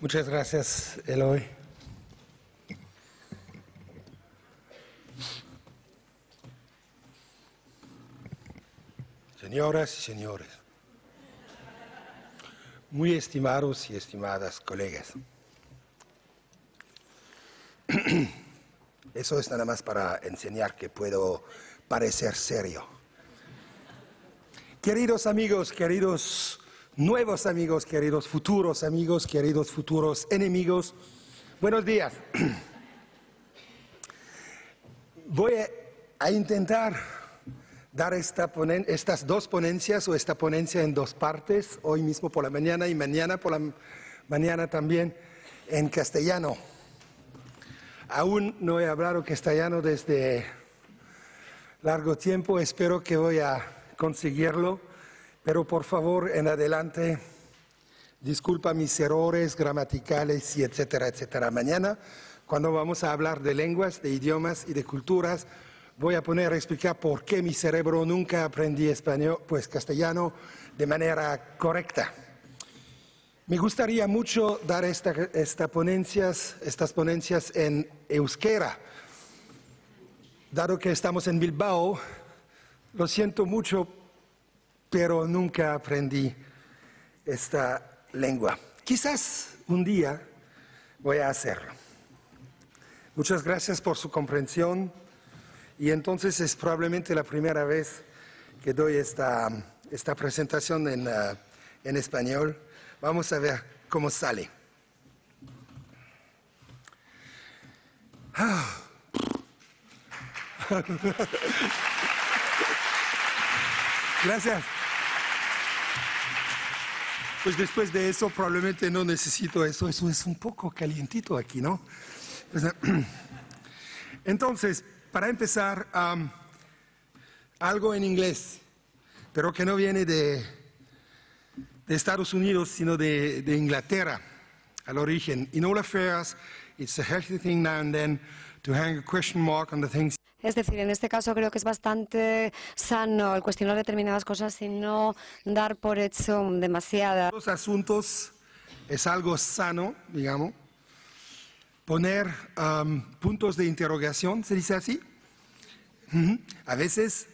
Muchas gracias, Eloy. Señoras y señores, muy estimados y estimadas colegas, eso es nada más para enseñar que puedo parecer serio. Queridos amigos, queridos nuevos amigos, queridos futuros enemigos, buenos días. Voy a intentar dar estas dos ponencias o esta ponencia en dos partes, hoy mismo por la mañana y mañana por la mañana también en castellano. Aún no he hablado castellano desde largo tiempo, espero que voy a conseguirlo, pero por favor en adelante disculpa mis errores gramaticales y etcétera, etcétera. Mañana, cuando vamos a hablar de lenguas, de idiomas y de culturas, voy a explicar por qué mi cerebro nunca aprendí castellano de manera correcta. Me gustaría mucho dar estas ponencias en euskera. Dado que estamos en Bilbao, lo siento mucho, pero nunca aprendí esta lengua. Quizás un día voy a hacerlo. Muchas gracias por su comprensión. Y entonces es probablemente la primera vez que doy esta presentación en español. Vamos a ver cómo sale. Gracias. Pues después de eso probablemente no necesito eso. Eso es un poco calientito aquí, ¿no? Entonces, para empezar, algo en inglés, pero que no viene de Estados Unidos, sino de Inglaterra, al origen. In all affairs, it's a healthy thing now and then to hang a question mark on the things. Es decir, en este caso creo que es bastante sano el cuestionar determinadas cosas y no dar por hecho demasiada. Los asuntos es algo sano, digamos. Poner puntos de interrogación, ¿se dice así? A veces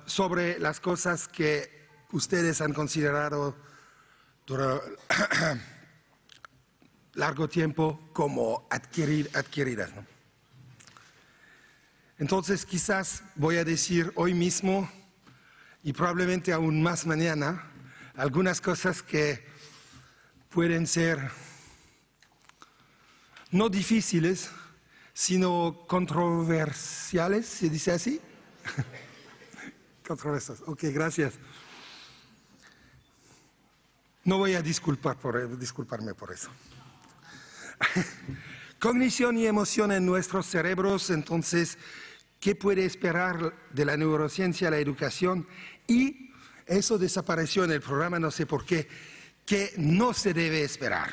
sobre las cosas que ustedes han considerado durante largo tiempo como adquiridas, ¿no? Entonces quizás voy a decir hoy mismo y probablemente aún más mañana algunas cosas que pueden ser no difíciles, sino controversiales, ¿se dice así? Controversias, ok, gracias. No voy a disculparme por eso. Cognición y emoción en nuestros cerebros, entonces, ¿qué puede esperar de la neurociencia, la educación? Y eso desapareció en el programa, no sé por qué, que no se debe esperar.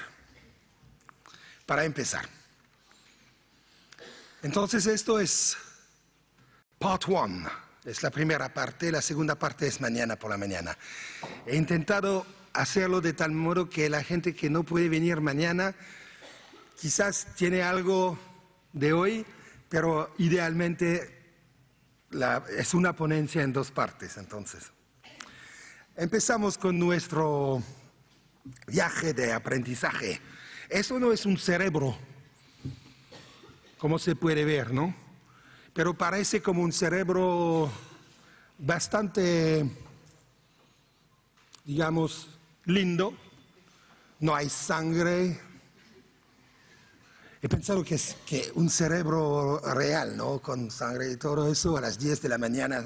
Para empezar. Entonces esto es part 1, es la primera parte, la segunda parte es mañana por la mañana. He intentado hacerlo de tal modo que la gente que no puede venir mañana quizás tiene algo de hoy, pero idealmente es una ponencia en dos partes. Entonces, empezamos con nuestro viaje de aprendizaje. Eso no es un cerebro, como se puede ver, ¿no? Pero parece como un cerebro bastante, digamos, lindo. No hay sangre. He pensado que es un cerebro real, ¿no? Con sangre y todo eso a las 10 de la mañana,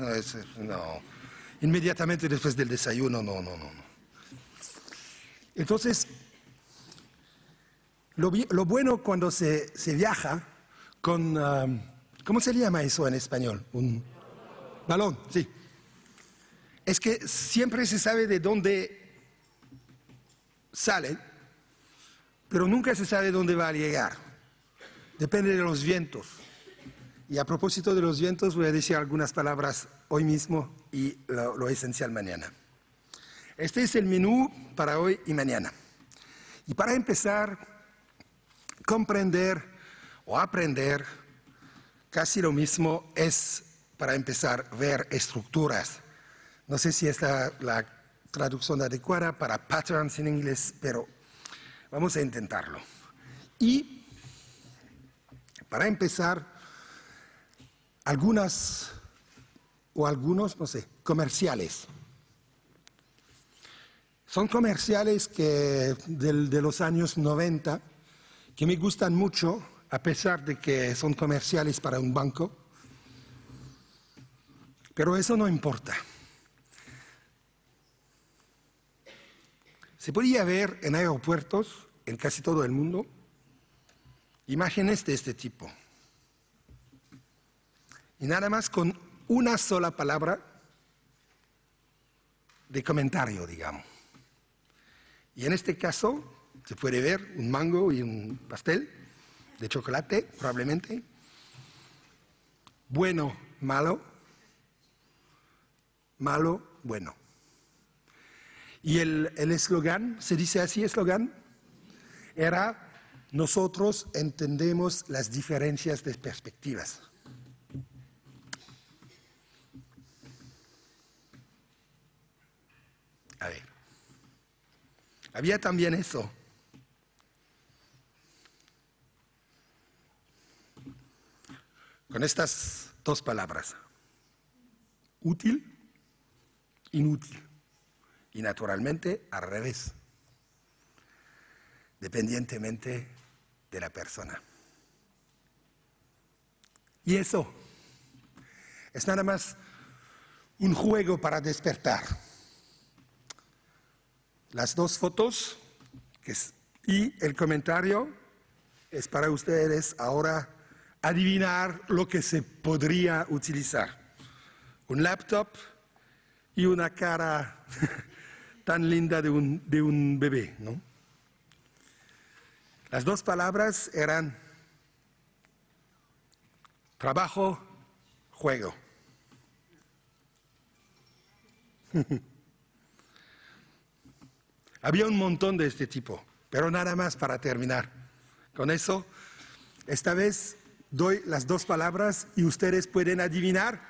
no. Inmediatamente después del desayuno, no. Entonces, lo bueno cuando se viaja con, ¿cómo se llama eso en español? Un balón, sí. Es que siempre se sabe de dónde sale, pero nunca se sabe dónde va a llegar. Depende de los vientos. Y a propósito de los vientos voy a decir algunas palabras hoy mismo y lo esencial mañana. Este es el menú para hoy y mañana. Y para empezar, comprender o aprender, casi lo mismo es, para empezar, ver estructuras. No sé si es la traducción adecuada para patterns en inglés, pero vamos a intentarlo. Y para empezar, algunos, no sé, comerciales. Son comerciales de los años 90 que me gustan mucho, a pesar de que son comerciales para un banco. Pero eso no importa. Se podía ver en aeropuertos, en casi todo el mundo, imágenes de este tipo. Y nada más con una sola palabra de comentario, digamos. Y en este caso se puede ver un mango y un pastel de chocolate, probablemente. Bueno, malo. Malo, bueno. Y el eslogan, ¿se dice así eslogan? Era: nosotros entendemos las diferencias de perspectivas. A ver. Había también eso. Con estas dos palabras. Útil, inútil. Y naturalmente al revés. Dependientemente de la persona. Y eso es nada más un juego para despertar. Las dos fotos y el comentario es para ustedes ahora adivinar lo que se podría utilizar. Un laptop y una cara tan linda de un bebé, ¿no? Las dos palabras eran trabajo, juego. Había un montón de este tipo, pero nada más para terminar. Con eso, esta vez doy las dos palabras y ustedes pueden adivinar.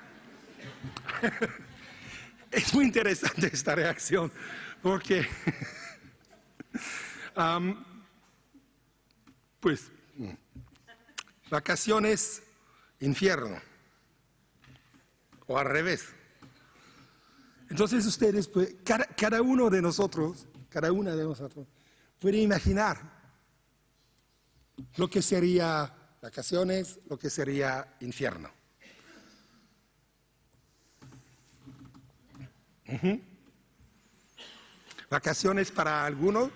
Es muy interesante esta reacción, porque pues vacaciones, infierno, o al revés. Entonces ustedes, pues, cada uno de nosotros, cada una de nosotros, puede imaginar lo que sería vacaciones, lo que sería infierno. Vacaciones para alguno,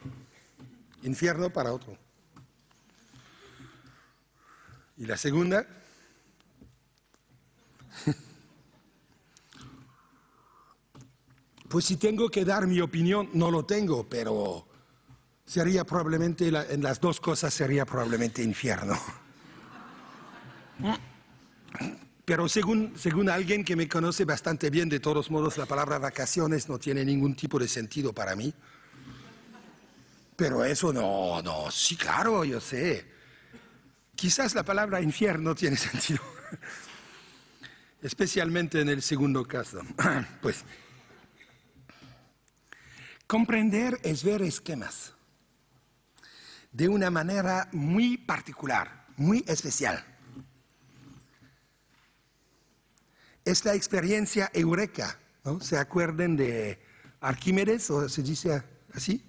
infierno para otro. Y la segunda, pues si tengo que dar mi opinión, no lo tengo, pero sería probablemente, en las dos cosas sería probablemente infierno. Pero según alguien que me conoce bastante bien, de todos modos, la palabra vacaciones no tiene ningún tipo de sentido para mí. Pero eso no, sí, claro, yo sé. Quizás la palabra infierno tiene sentido. Especialmente en el segundo caso. Pues, comprender es ver esquemas de una manera muy particular, muy especial. Es la experiencia eureka, ¿no? ¿Se acuerdan de Arquímedes, o se dice así?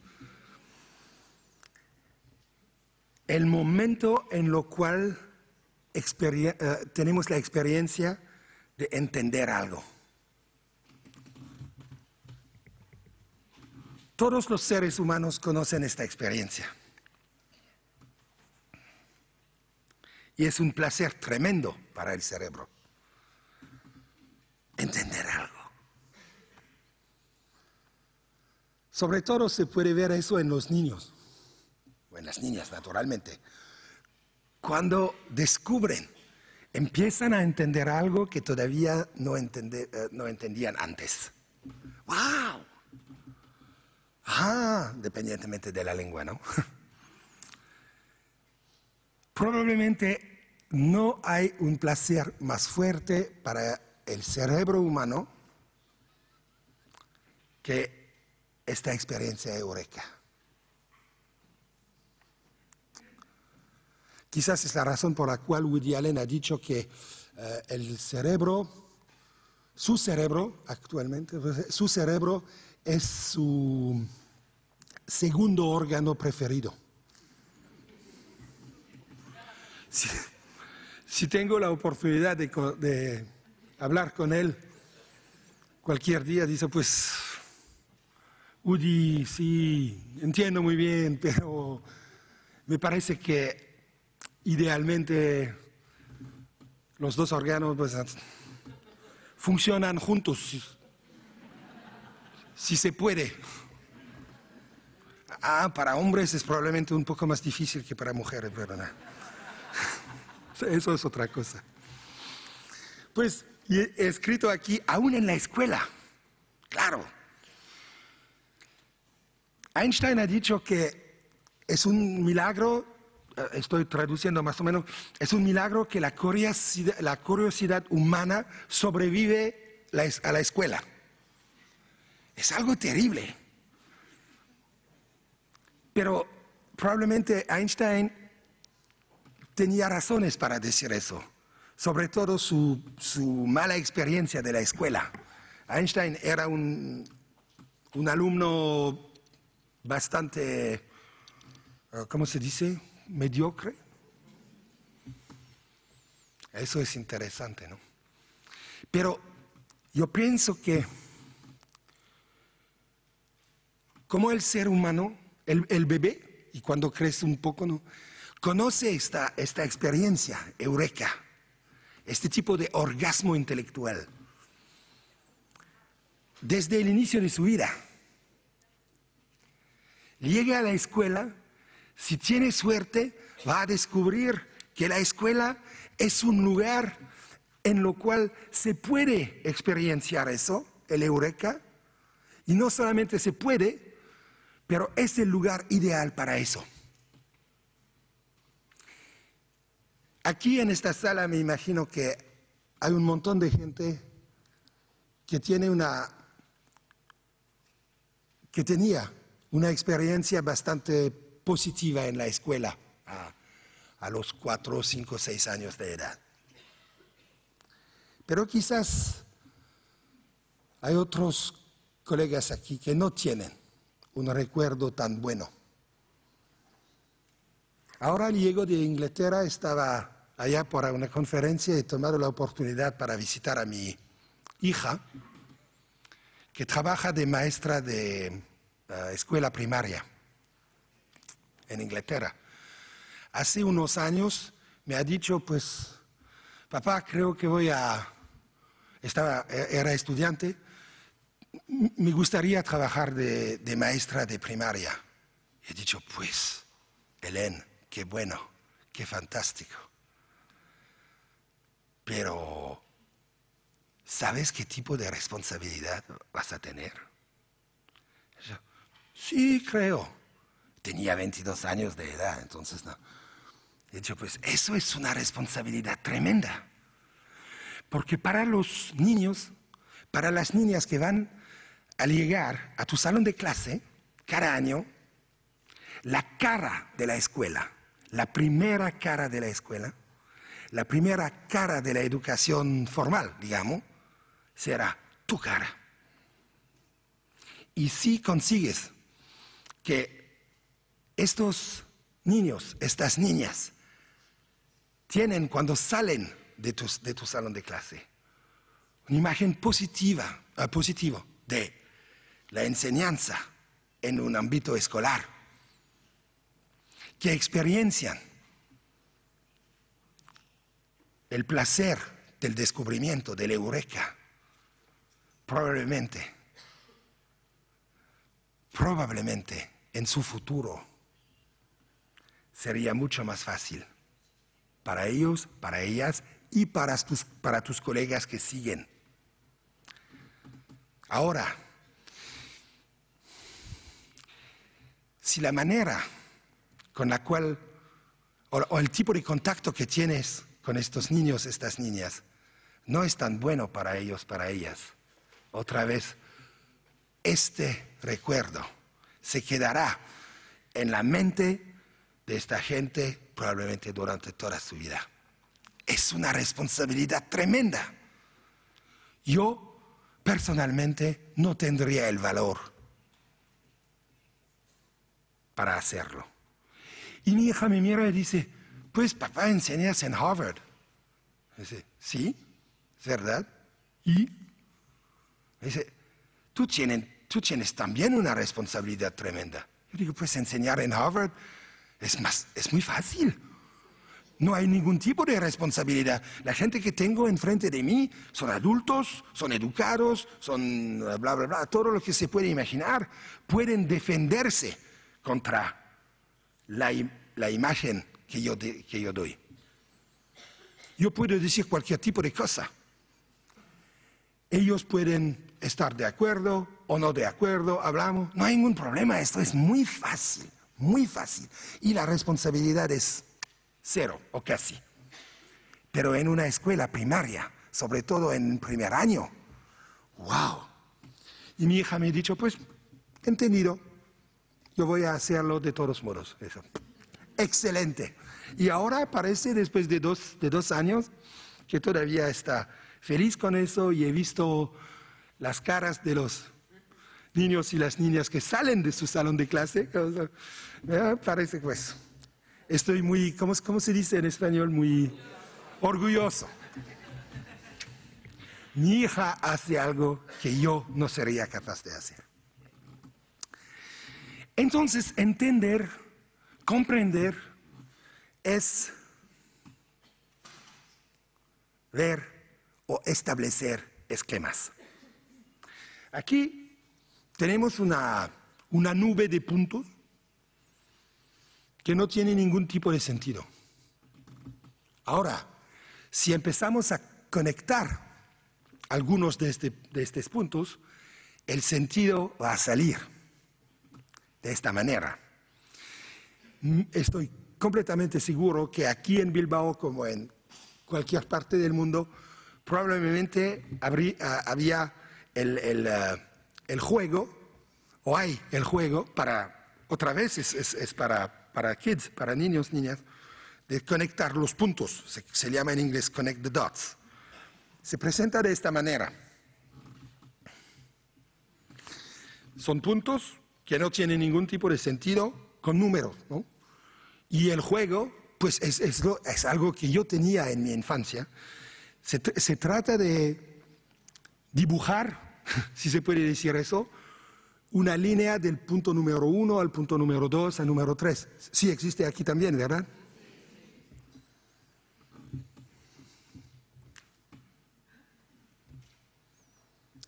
El momento en lo cual tenemos la experiencia de entender algo. Todos los seres humanos conocen esta experiencia. Y es un placer tremendo para el cerebro entender algo. Sobre todo se puede ver eso en los niños, o en las niñas, naturalmente. Cuando descubren, empiezan a entender algo que todavía no entendían antes. ¡Wow! Ah, dependientemente de la lengua, ¿no? Probablemente no hay un placer más fuerte para el cerebro humano que esta experiencia eureka. Quizás es la razón por la cual Woody Allen ha dicho que el cerebro, su cerebro actualmente, su cerebro es su segundo órgano preferido. Si tengo la oportunidad de hablar con él cualquier día, dice, pues, Woody, sí, entiendo muy bien, pero me parece que idealmente los dos órganos pues, funcionan juntos, si se puede. Para hombres es probablemente un poco más difícil que para mujeres, pero no. Eso es otra cosa. Pues he escrito aquí, aún en la escuela, claro. Einstein ha dicho que es un milagro, estoy traduciendo más o menos, es un milagro que la curiosidad humana sobrevive a la escuela. Es algo terrible. Pero probablemente Einstein tenía razones para decir eso, sobre todo su mala experiencia de la escuela. Einstein era un alumno bastante, ¿cómo se dice? Mediocre. Eso es interesante, ¿no? Pero yo pienso que como el ser humano, el bebé, y cuando crece un poco, ¿no?, conoce esta experiencia, eureka, este tipo de orgasmo intelectual, desde el inicio de su vida. Llega a la escuela, si tiene suerte, va a descubrir que la escuela es un lugar en lo cual se puede experienciar eso, el eureka, y no solamente se puede, pero es el lugar ideal para eso. Aquí en esta sala me imagino que hay un montón de gente que tenía una experiencia bastante positiva en la escuela a los 4, 5, 6 años de edad. Pero quizás hay otros colegas aquí que no tienen un recuerdo tan bueno. Ahora llego de Inglaterra, estaba allá por una conferencia y he tomado la oportunidad para visitar a mi hija, que trabaja de maestra de escuela primaria en Inglaterra. Hace unos años me ha dicho, pues, papá, creo que era estudiante, me gustaría trabajar de maestra de primaria. He dicho, pues, Hélène, qué bueno, qué fantástico. Pero, ¿sabes qué tipo de responsabilidad vas a tener? Yo, sí, creo. Tenía 22 años de edad, entonces no. He dicho, pues eso es una responsabilidad tremenda. Porque para los niños, para las niñas que van a llegar a tu salón de clase cada año, la cara de la escuela, la primera cara de la escuela, la primera cara de la educación formal, digamos, será tu cara. Y si consigues que estos niños, estas niñas, tienen cuando salen de tu salón de clase una imagen positiva de la enseñanza en un ámbito escolar, que experiencian el placer del descubrimiento, del eureka, probablemente en su futuro sería mucho más fácil para ellos, para ellas y para tus colegas que siguen. Ahora, si la manera con la cual o el tipo de contacto que tienes con estos niños, estas niñas, no es tan bueno para ellos, para ellas. Otra vez, este recuerdo se quedará en la mente de esta gente probablemente durante toda su vida. Es una responsabilidad tremenda. Yo personalmente no tendría el valor para hacerlo. Y mi hija me mira y dice, pues papá, enseñas en Harvard. Dice, sí, es verdad. Y dice, tú tienes también una responsabilidad tremenda. Yo digo, pues enseñar en Harvard es muy fácil. No hay ningún tipo de responsabilidad. La gente que tengo enfrente de mí son adultos, son educados, son bla, bla, bla, todo lo que se puede imaginar. Pueden defenderse contra la imagen que yo doy. Yo puedo decir cualquier tipo de cosa. Ellos pueden estar de acuerdo o no de acuerdo, hablamos. No hay ningún problema, esto es muy fácil, muy fácil. Y la responsabilidad es cero o casi. Pero en una escuela primaria, sobre todo en primer año, ¡wow! Y mi hija me ha dicho, pues, entendido, yo voy a hacerlo de todos modos. Eso. Excelente. Y ahora parece, después de dos años, que todavía está feliz con eso y he visto las caras de los niños y las niñas que salen de su salón de clase. Parece pues, estoy muy, ¿cómo se dice en español? Muy orgulloso. Mi hija hace algo que yo no sería capaz de hacer. Entonces, entender, comprender, es ver o establecer esquemas. Aquí tenemos una nube de puntos que no tiene ningún tipo de sentido. Ahora, si empezamos a conectar algunos de estos puntos, el sentido va a salir de esta manera. Estoy completamente seguro que aquí en Bilbao, como en cualquier parte del mundo, probablemente había el juego, o hay el juego, otra vez es para kids, para niños, niñas, de conectar los puntos. Se llama en inglés connect the dots. Se presenta de esta manera. Son puntos que no tienen ningún tipo de sentido con números, ¿no? Y el juego, pues es algo que yo tenía en mi infancia. Se trata de dibujar, si se puede decir eso, una línea del punto número 1 al punto número 2 al número 3. Sí existe aquí también, ¿verdad?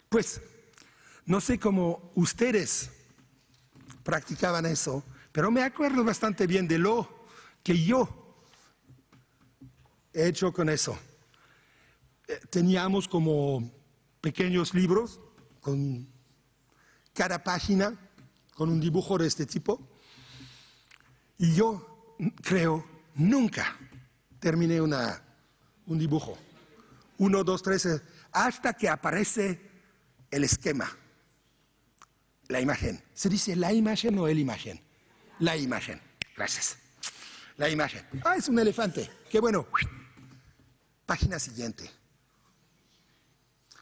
Pues, no sé cómo ustedes practicaban eso, pero me acuerdo bastante bien de lo que yo he hecho con eso. Teníamos como pequeños libros con cada página con un dibujo de este tipo y yo creo nunca terminé un dibujo. 1, 2, 3, hasta que aparece el esquema, la imagen. ¿Se dice la imagen o el imagen? La imagen. Gracias. La imagen. Ah, es un elefante. Qué bueno. Página siguiente.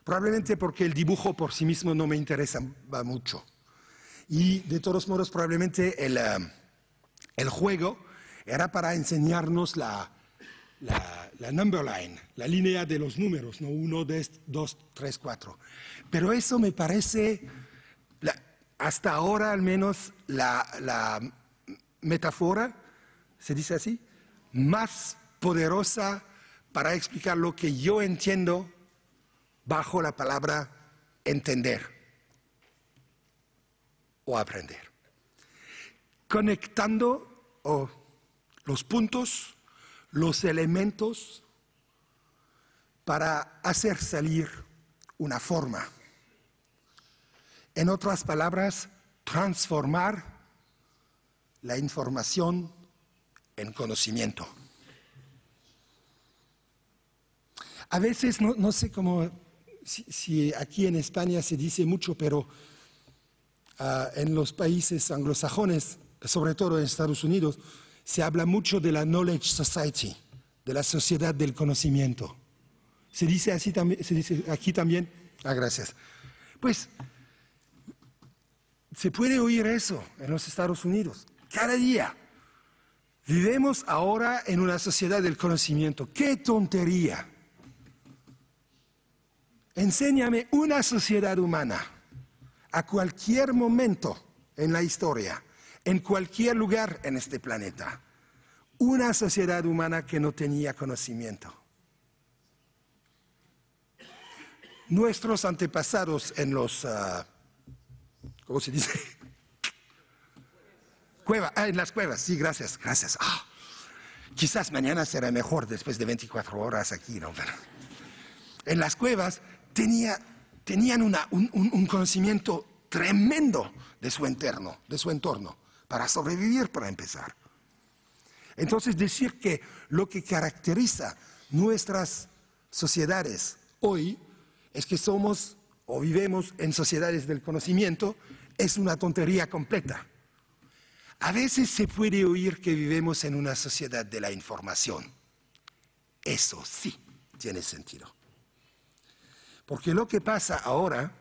Probablemente porque el dibujo por sí mismo no me interesa mucho. Y de todos modos, probablemente el juego era para enseñarnos la number line, la línea de los números, ¿no? 1, 2, 3, 4. Pero eso me parece, hasta ahora al menos, la metáfora, ¿se dice así?, más poderosa para explicar lo que yo entiendo bajo la palabra entender o aprender. Conectando los puntos, los elementos para hacer salir una forma. En otras palabras, transformar la información en conocimiento. A veces, no sé cómo, si aquí en España se dice mucho, pero en los países anglosajones, sobre todo en Estados Unidos, se habla mucho de la Knowledge Society, de la sociedad del conocimiento. ¿Se dice así también? ¿Se dice aquí también? Ah, gracias. Pues, se puede oír eso en los Estados Unidos, cada día. Vivimos ahora en una sociedad del conocimiento. ¡Qué tontería! Enséñame una sociedad humana a cualquier momento en la historia, en cualquier lugar en este planeta, una sociedad humana que no tenía conocimiento. Nuestros antepasados en los, ¿cómo se dice? En las cuevas, sí, gracias. Quizás mañana será mejor después de 24 horas aquí, ¿no? Pero en las cuevas tenían un conocimiento tremendo de su entorno, para sobrevivir, para empezar. Entonces, decir que lo que caracteriza nuestras sociedades hoy es que somos o vivimos en sociedades del conocimiento es una tontería completa. A veces se puede oír que vivimos en una sociedad de la información. Eso sí tiene sentido. Porque lo que pasa ahora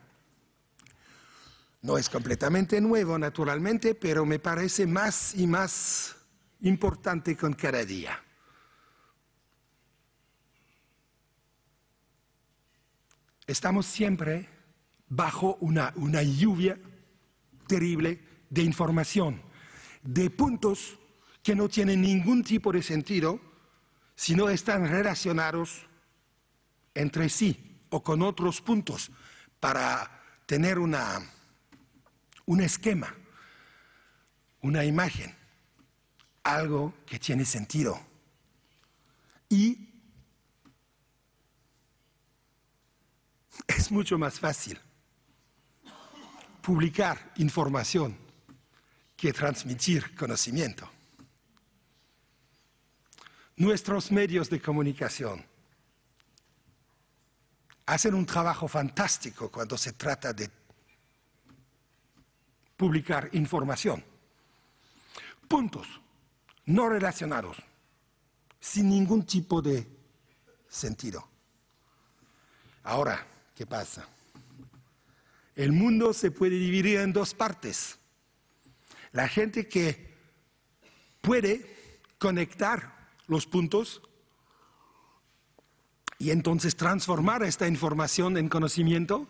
no es completamente nuevo, naturalmente, pero me parece más y más importante con cada día. Estamos siempre bajo una lluvia terrible de información, de puntos que no tienen ningún tipo de sentido si no están relacionados entre sí o con otros puntos para tener un esquema, una imagen, algo que tiene sentido. Y es mucho más fácil publicar información que transmitir conocimiento. Nuestros medios de comunicación hacen un trabajo fantástico cuando se trata de publicar información. Puntos no relacionados, sin ningún tipo de sentido. Ahora, ¿qué pasa? El mundo se puede dividir en dos partes. La gente que puede conectar los puntos y entonces transformar esta información en conocimiento,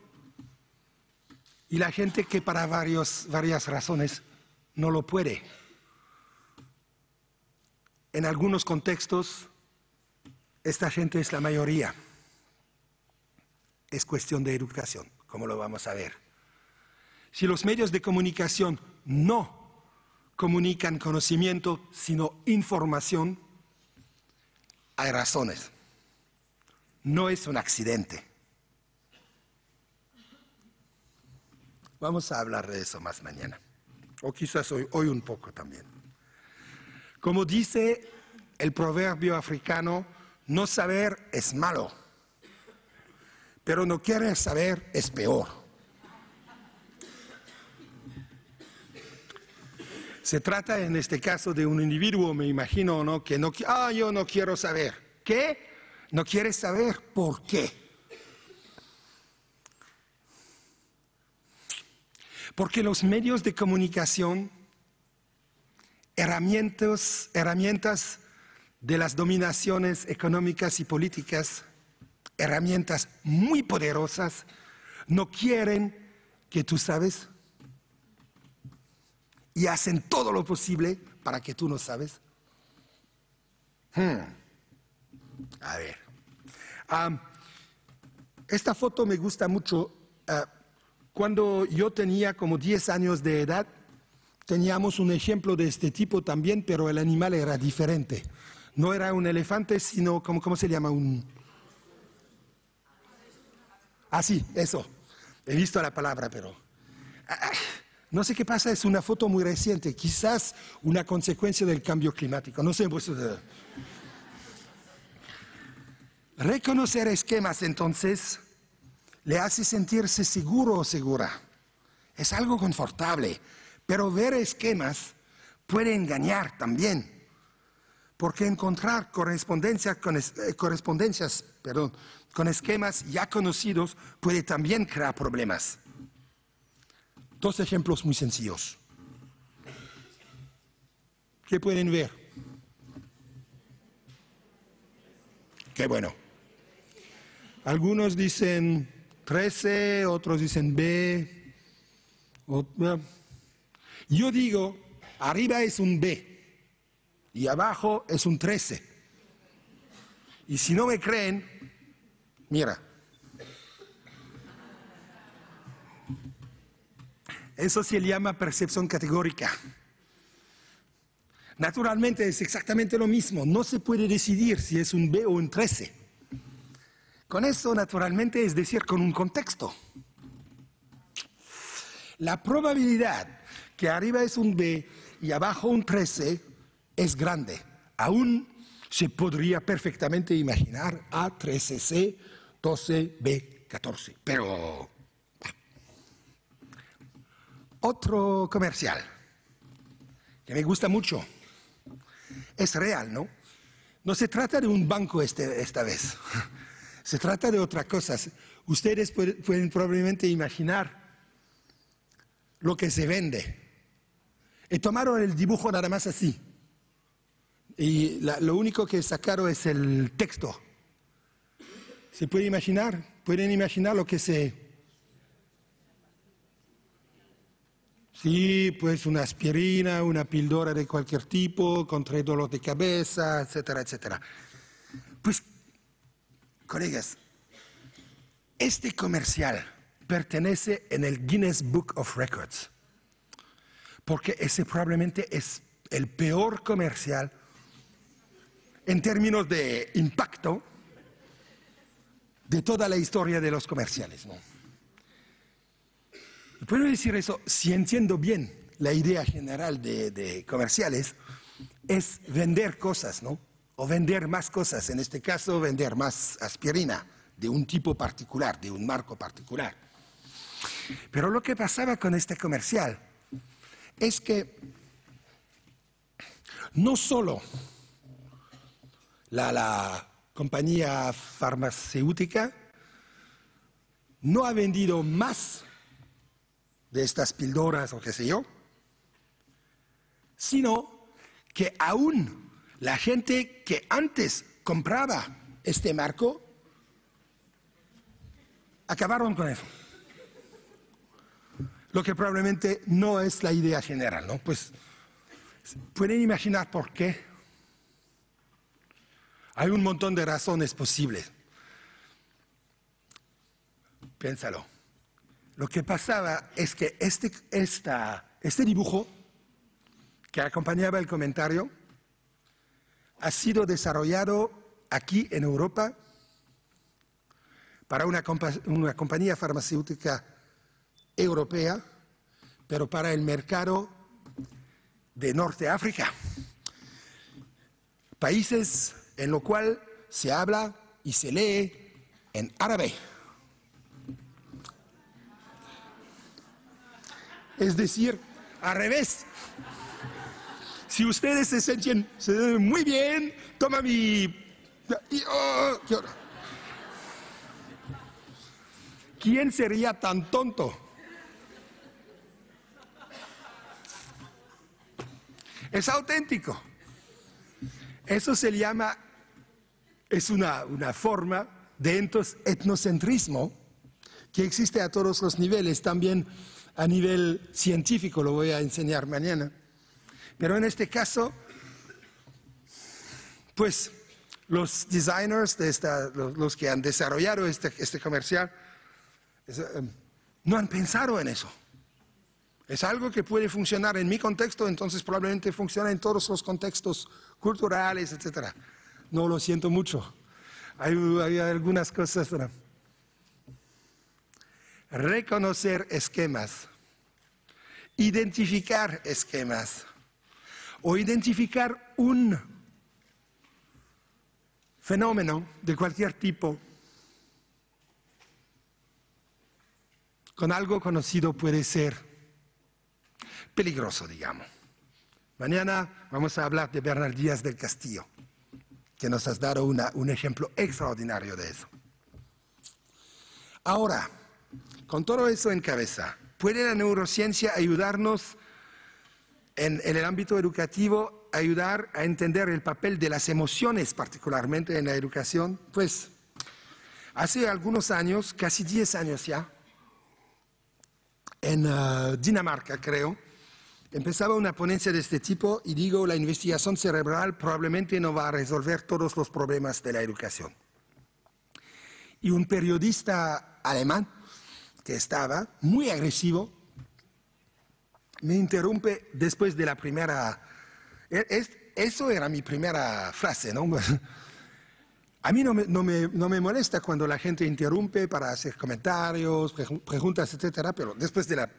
y la gente que para varias razones no lo puede. En algunos contextos, esta gente es la mayoría. Es cuestión de educación, como lo vamos a ver. Si los medios de comunicación no comunican conocimiento, sino información, hay razones. No es un accidente. Vamos a hablar de eso más mañana, o quizás hoy un poco también. Como dice el proverbio africano, no saber es malo, pero no querer saber es peor. Se trata en este caso de un individuo, me imagino, ¿no? Que no, yo no quiero saber. ¿Qué? ¿No quieres saber por qué? Porque los medios de comunicación, herramientas de las dominaciones económicas y políticas, herramientas muy poderosas, no quieren que tú sabes y hacen todo lo posible para que tú no sabes. A ver. Esta foto me gusta mucho. Cuando yo tenía como 10 años de edad, teníamos un ejemplo de este tipo también, pero el animal era diferente. No era un elefante, sino, ¿cómo se llama? Sí, eso. He visto la palabra, pero No sé qué pasa, es una foto muy reciente, quizás una consecuencia del cambio climático, no sé. Pues, reconocer esquemas, entonces, le hace sentirse seguro o segura. Es algo confortable, pero ver esquemas puede engañar también, porque encontrar correspondencias con esquemas ya conocidos puede también crear problemas. Dos ejemplos muy sencillos. ¿Qué pueden ver? Qué bueno. Algunos dicen 13, otros dicen B. Yo digo, arriba es un B y abajo es un 13. Y si no me creen, mira. Eso se llama percepción categórica. Naturalmente es exactamente lo mismo. No se puede decidir si es un B o un 13. Con eso, naturalmente, es decir, con un contexto. La probabilidad que arriba es un B y abajo un 13 es grande. Aún se podría perfectamente imaginar A13C, 12B, 14. Pero otro comercial que me gusta mucho. Es real, ¿no? No se trata de un banco esta vez. Se trata de otra cosa. Ustedes pueden probablemente imaginar lo que se vende. Y tomaron el dibujo nada más así. Y lo único que sacaron es el texto. ¿Se puede imaginar? ¿Pueden imaginar lo que se... Sí, pues una aspirina, una píldora de cualquier tipo, contra el dolor de cabeza, etcétera, etcétera. Pues, colegas, este comercial pertenece en el Guinness Book of Records, porque ese probablemente es el peor comercial en términos de impacto de toda la historia de los comerciales, ¿no? Y puedo decir eso, si entiendo bien la idea general de comerciales, es vender cosas, ¿no? O vender más cosas, en este caso vender más aspirina, de un tipo particular, de un marco particular. Pero lo que pasaba con este comercial es que no solo la compañía farmacéutica no ha vendido más de estas píldoras o qué sé yo, sino que aún la gente que antes compraba este marco acabaron con eso. Lo que probablemente no es la idea general, ¿no? Pues pueden imaginar por qué. Hay un montón de razones posibles. Piénsalo. Lo que pasaba es que este dibujo que acompañaba el comentario ha sido desarrollado aquí en Europa para una compañía farmacéutica europea, pero para el mercado de Norte África. Países en los cuales se habla y se lee en árabe. Es decir, al revés. Si ustedes se sienten muy bien, toma mi... ¿Quién sería tan tonto? Es auténtico. Eso se llama, es una forma de etnocentrismo que existe a todos los niveles, también a nivel científico, lo voy a enseñar mañana. Pero en este caso, pues los designers, los que han desarrollado este comercial, no han pensado en eso. Es algo que puede funcionar en mi contexto, entonces probablemente funciona en todos los contextos culturales, etc. No, lo siento mucho. Hay algunas cosas. Reconocer esquemas identificar esquemas o identificar un fenómeno de cualquier tipo con algo conocido puede ser peligroso, digamos. Mañana vamos a hablar de Bernal Díaz del Castillo, que nos has dado un ejemplo extraordinario de eso. Ahora, con todo eso en cabeza, ¿puede la neurociencia ayudarnos en el ámbito educativo, ayudar a entender el papel de las emociones, particularmente en la educación? Pues, hace algunos años, casi 10 años ya, en Dinamarca, creo, empezaba una ponencia de este tipo y digo, la investigación cerebral probablemente no va a resolver todos los problemas de la educación. Y un periodista alemán, que estaba muy agresivo, me interrumpe después de la primera... Eso era mi primera frase, ¿no? A mí no me molesta cuando la gente interrumpe para hacer comentarios, preguntas, etcétera, pero después de la...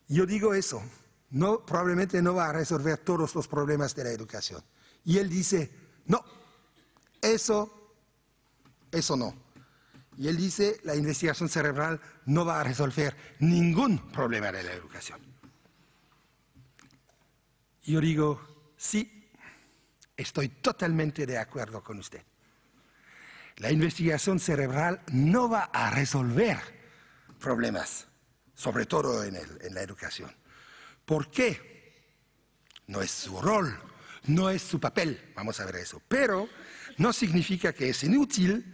Yo digo eso, probablemente no va a resolver todos los problemas de la educación. Y él dice, no, eso no. Y él dice, la investigación cerebral no va a resolver ningún problema de la educación. Y yo digo, sí, estoy totalmente de acuerdo con usted. La investigación cerebral no va a resolver problemas, sobre todo en la educación. ¿Por qué? No es su rol, no es su papel, vamos a ver eso. Pero no significa que es inútil,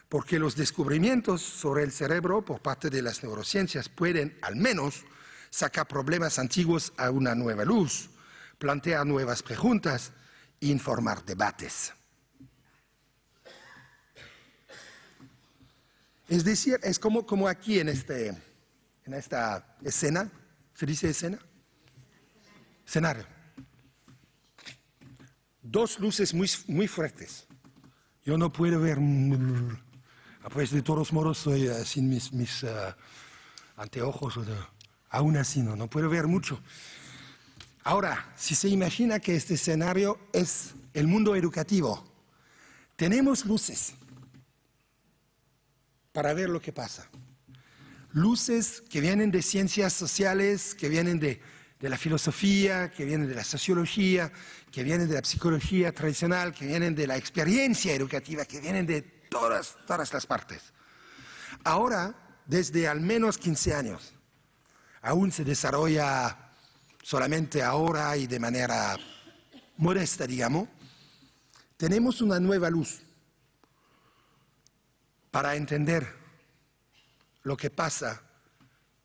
porque los descubrimientos sobre el cerebro por parte de las neurociencias pueden, al menos, sacar problemas antiguos a una nueva luz, plantear nuevas preguntas e informar debates. Es decir, es como aquí en esta escena, ¿se dice escena? Escenario. Dos luces muy fuertes. Yo no puedo ver... Pues de todos modos soy sin mis anteojos, aún así no puedo ver mucho. Ahora, si se imagina que este escenario es el mundo educativo, tenemos luces para ver lo que pasa. Luces que vienen de ciencias sociales, que vienen de la filosofía, que vienen de la sociología, que vienen de la psicología tradicional, que vienen de la experiencia educativa, que vienen de todas las partes. Ahora, desde al menos 15 años, aún se desarrolla solamente ahora y de manera modesta, digamos, tenemos una nueva luz para entender lo que pasa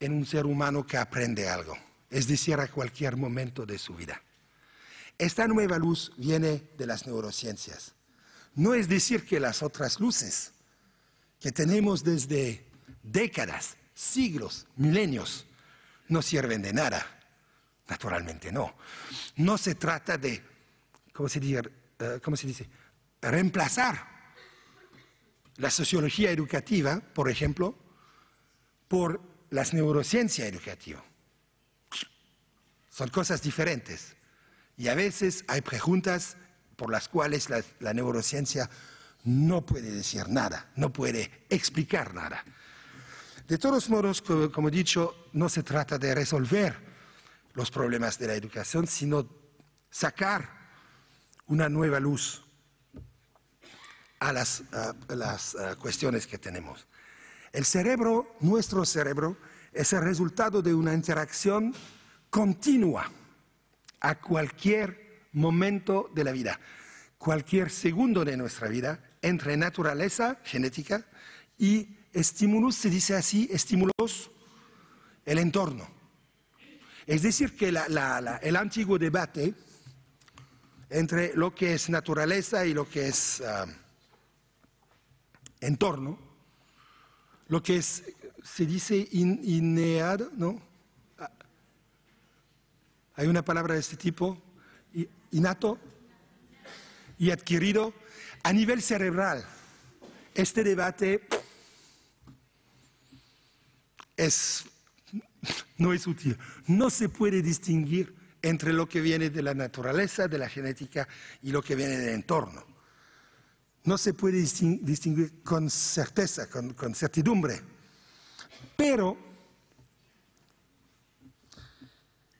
en un ser humano que aprende algo, es decir, a cualquier momento de su vida. Esta nueva luz viene de las neurociencias. No es decir que las otras luces que tenemos desde décadas, siglos, milenios, no sirven de nada. Naturalmente no. No se trata de, ¿cómo se dice? Reemplazar la sociología educativa, por ejemplo, por las neurociencias educativas. Son cosas diferentes. Y a veces hay preguntas por las cuales la neurociencia no puede decir nada, no puede explicar nada. De todos modos, como he dicho, no se trata de resolver los problemas de la educación, sino sacar una nueva luz a las cuestiones que tenemos. El cerebro, nuestro cerebro, es el resultado de una interacción continua a cualquier momento de la vida, cualquier segundo de nuestra vida, entre naturaleza, genética, y estímulos, se dice así, estímulos, el entorno. Es decir, que el antiguo debate entre lo que es naturaleza y lo que es entorno, lo que es, se dice inneado, ¿no? Hay una palabra de este tipo, innato y adquirido a nivel cerebral. Este debate no es útil. No se puede distinguir entre lo que viene de la naturaleza, de la genética, y lo que viene del entorno. No se puede distinguir con certeza, con certidumbre. Pero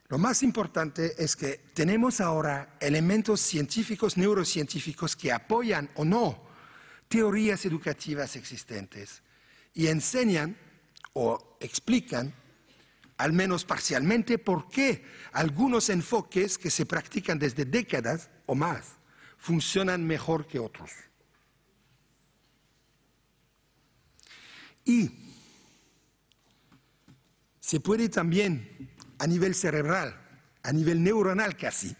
lo más importante es que tenemos ahora elementos científicos, neurocientíficos, que apoyan o no teorías educativas existentes y enseñan o explican, al menos parcialmente, por qué algunos enfoques que se practican desde décadas o más funcionan mejor que otros. Y se puede también, a nivel cerebral, a nivel neuronal casi,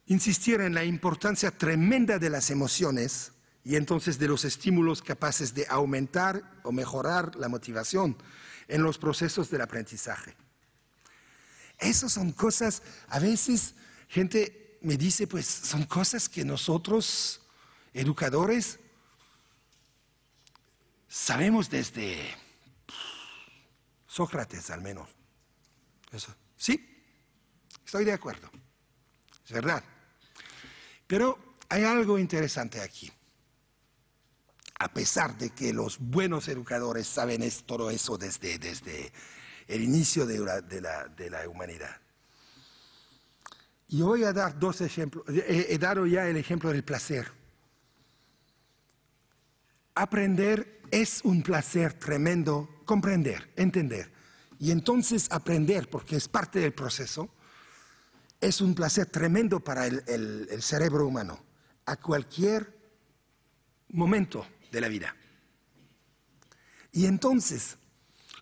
insistir en la importancia tremenda de las emociones y entonces de los estímulos capaces de aumentar o mejorar la motivación en los procesos del aprendizaje. Esas son cosas, a veces gente me dice, pues son cosas que nosotros, educadores, sabemos desde Sócrates al menos. Eso. Sí, estoy de acuerdo, es verdad. Pero hay algo interesante aquí. A pesar de que los buenos educadores saben todo eso desde el inicio de la humanidad. Y voy a dar dos ejemplos. He dado ya el ejemplo del placer. Aprender es un placer tremendo, comprender, entender. Y entonces aprender, porque es parte del proceso, es un placer tremendo para el cerebro humano, a cualquier momento de la vida. Y entonces,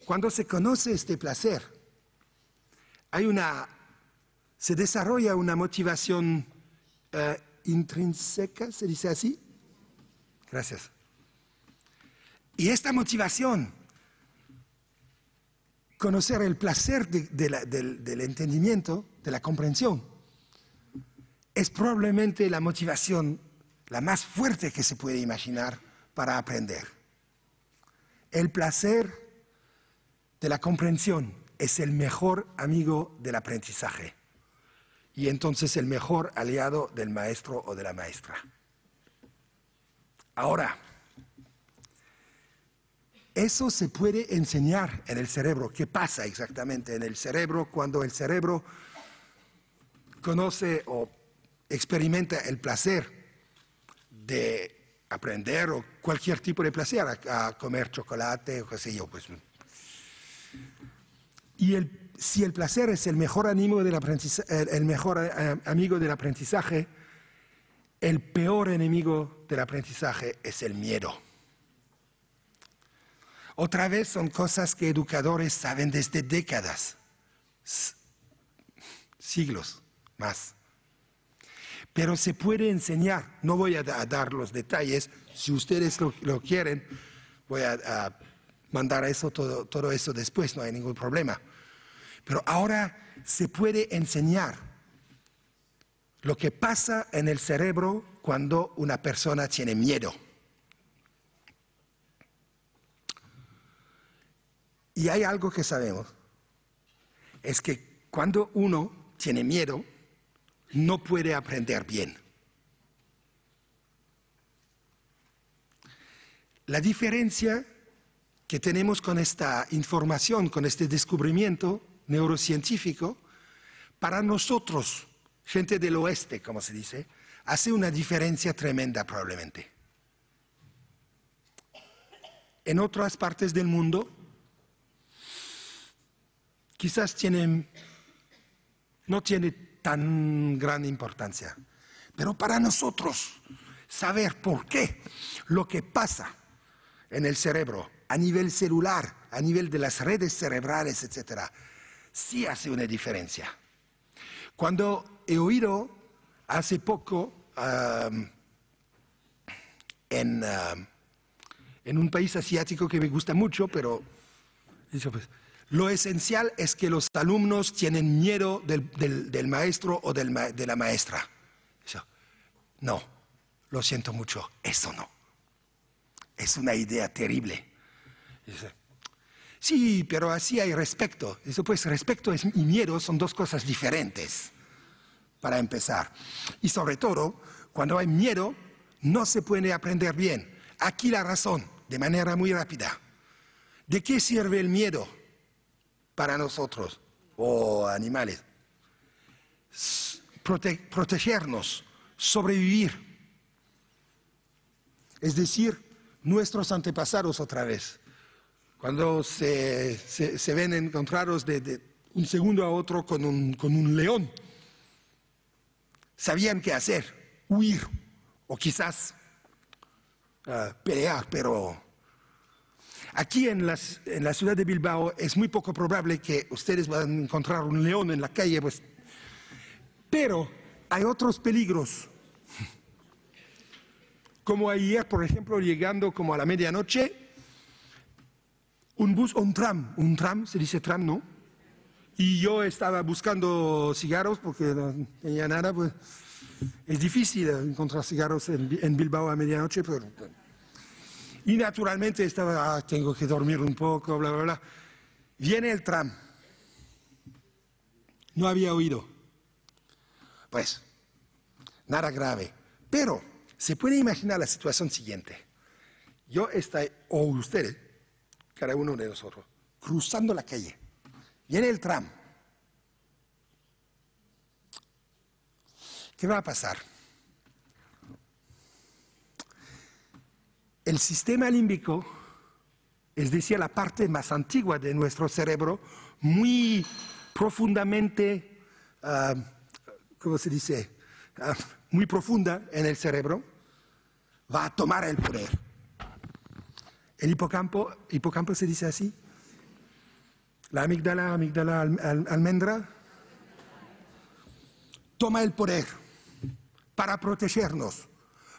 cuando se conoce este placer, se desarrolla una motivación intrínseca, ¿se dice así? Gracias. Y esta motivación, conocer el placer del entendimiento, de la comprensión, es probablemente la motivación la más fuerte que se puede imaginar para aprender. El placer de la comprensión es el mejor amigo del aprendizaje y entonces el mejor aliado del maestro o de la maestra. Ahora, eso se puede enseñar en el cerebro. ¿Qué pasa exactamente en el cerebro cuando el cerebro conoce o experimenta el placer de aprender o cualquier tipo de placer, a comer chocolate o qué sé yo? Pues. Y si el placer es el mejor amigo del aprendizaje, el peor enemigo del aprendizaje es el miedo. Otra vez son cosas que educadores saben desde décadas, siglos más. Pero se puede enseñar, no voy a dar los detalles, si ustedes lo quieren, voy a mandar todo eso después, no hay ningún problema. Pero ahora se puede enseñar lo que pasa en el cerebro cuando una persona tiene miedo. Y hay algo que sabemos, es que cuando uno tiene miedo, no puede aprender bien. La diferencia que tenemos con esta información, con este descubrimiento neurocientífico, para nosotros, gente del oeste, como se dice, hace una diferencia tremenda probablemente. En otras partes del mundo, quizás no tiene tan gran importancia. Pero para nosotros, saber por qué lo que pasa en el cerebro, a nivel celular, a nivel de las redes cerebrales, etc., sí hace una diferencia. Cuando he oído hace poco en un país asiático que me gusta mucho, pero lo esencial es que los alumnos tienen miedo del maestro o de la maestra. No, lo siento mucho, eso no. Es una idea terrible. Dice, sí, pero así hay respeto. Eso pues respeto y miedo son dos cosas diferentes, para empezar. Y sobre todo, cuando hay miedo, no se puede aprender bien. Aquí la razón, de manera muy rápida. ¿De qué sirve el miedo para nosotros o animales? Protegernos, sobrevivir. Es decir, nuestros antepasados otra vez. Cuando se ven encontrados de un segundo a otro con un león, sabían qué hacer, huir o quizás pelear, pero aquí en la ciudad de Bilbao es muy poco probable que ustedes van a encontrar un león en la calle, pues, pero hay otros peligros. Como ayer, por ejemplo, llegando como a la medianoche, un bus o un tram, se dice tram, ¿no? Y yo estaba buscando cigarros porque no tenía nada, pues es difícil encontrar cigarros en Bilbao a medianoche, pero... Y naturalmente estaba, tengo que dormir un poco, bla, bla, bla. Viene el tram. No había oído. Pues, nada grave. Pero, se puede imaginar la situación siguiente. Yo estoy, o ustedes, cada uno de nosotros, cruzando la calle. Viene el tram. ¿Qué va a pasar? El sistema límbico, es decir, la parte más antigua de nuestro cerebro, muy profundamente, ¿cómo se dice? Muy profunda en el cerebro, va a tomar el poder. El hipocampo se dice así, la amígdala, almendra, toma el poder para protegernos.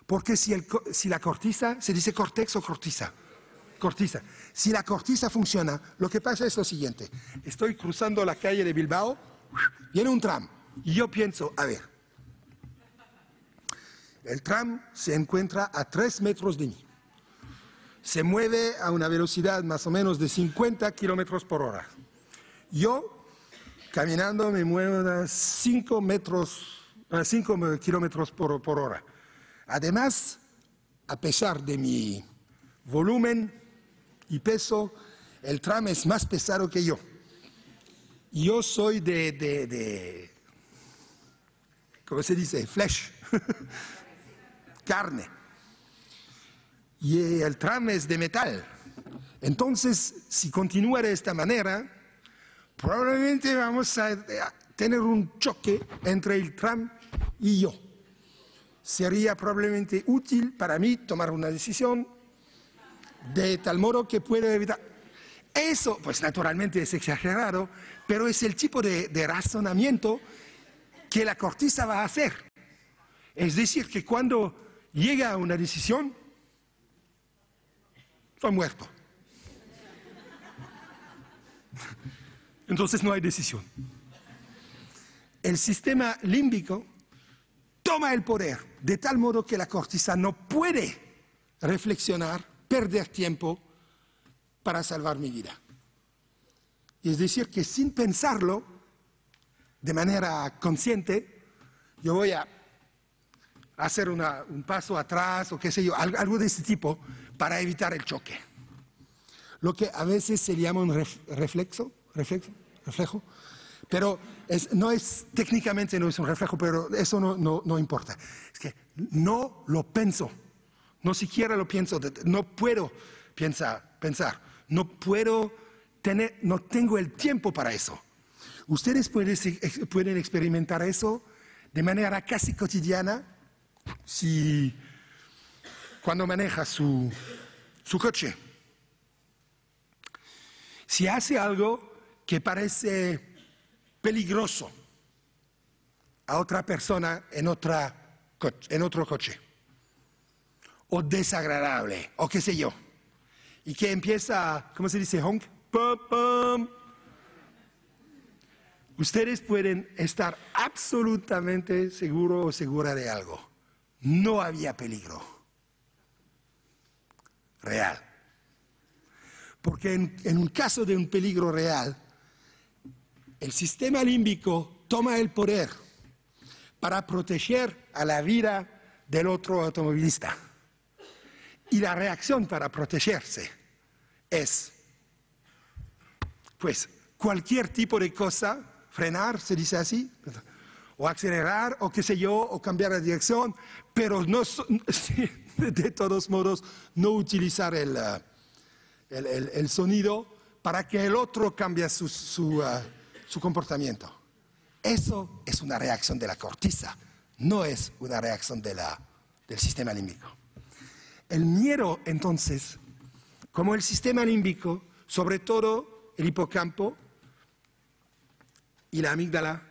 Porque si la corteza, se dice cortex o cortiza, si la cortiza funciona, lo que pasa es lo siguiente. Estoy cruzando la calle de Bilbao, viene un tram, y yo pienso, a ver, el tram se encuentra a 3 metros de mí. Se mueve a una velocidad más o menos de 50 kilómetros por hora. Yo, caminando, me muevo a 5 kilómetros por hora. Además, a pesar de mi volumen y peso, el tram es más pesado que yo. Yo soy ¿cómo se dice? Flesh, carne. Y el tram es de metal. Entonces, si continúa de esta manera, probablemente vamos a tener un choque entre el tram y yo. Sería probablemente útil para mí tomar una decisión de tal modo que pueda evitar. Eso, pues naturalmente es exagerado, pero es el tipo de razonamiento que la corteza va a hacer. Es decir, que cuando llega a una decisión, estoy muerto. Entonces no hay decisión. El sistema límbico toma el poder de tal modo que la corteza no puede reflexionar, perder tiempo para salvar mi vida. Y es decir, que sin pensarlo, de manera consciente, yo voy a hacer un paso atrás o qué sé yo, algo de este tipo para evitar el choque. Lo que a veces se llama un reflejo, pero técnicamente no es un reflejo, pero eso no importa. Es que no lo pienso, no siquiera lo pienso, no puedo pensar, no tengo el tiempo para eso. Ustedes pueden experimentar eso de manera casi cotidiana cuando maneja su coche. Si hace algo que parece peligroso a otra persona en otro coche, o desagradable, o qué sé yo, y que empieza, ¿cómo se dice? Honk, pum, pum. Ustedes pueden estar absolutamente seguros o segura de algo. No había peligro real. Porque en un caso de un peligro real, el sistema límbico toma el poder para proteger a la vida del otro automovilista. Y la reacción para protegerse es, pues, cualquier tipo de cosa, frenar, se dice así, o acelerar, o qué sé yo, o cambiar la dirección, pero no, de todos modos no utilizar el sonido para que el otro cambie su comportamiento. Eso es una reacción de la corteza, no es una reacción del sistema límbico. El miedo, entonces, como el sistema límbico, sobre todo el hipocampo y la amígdala,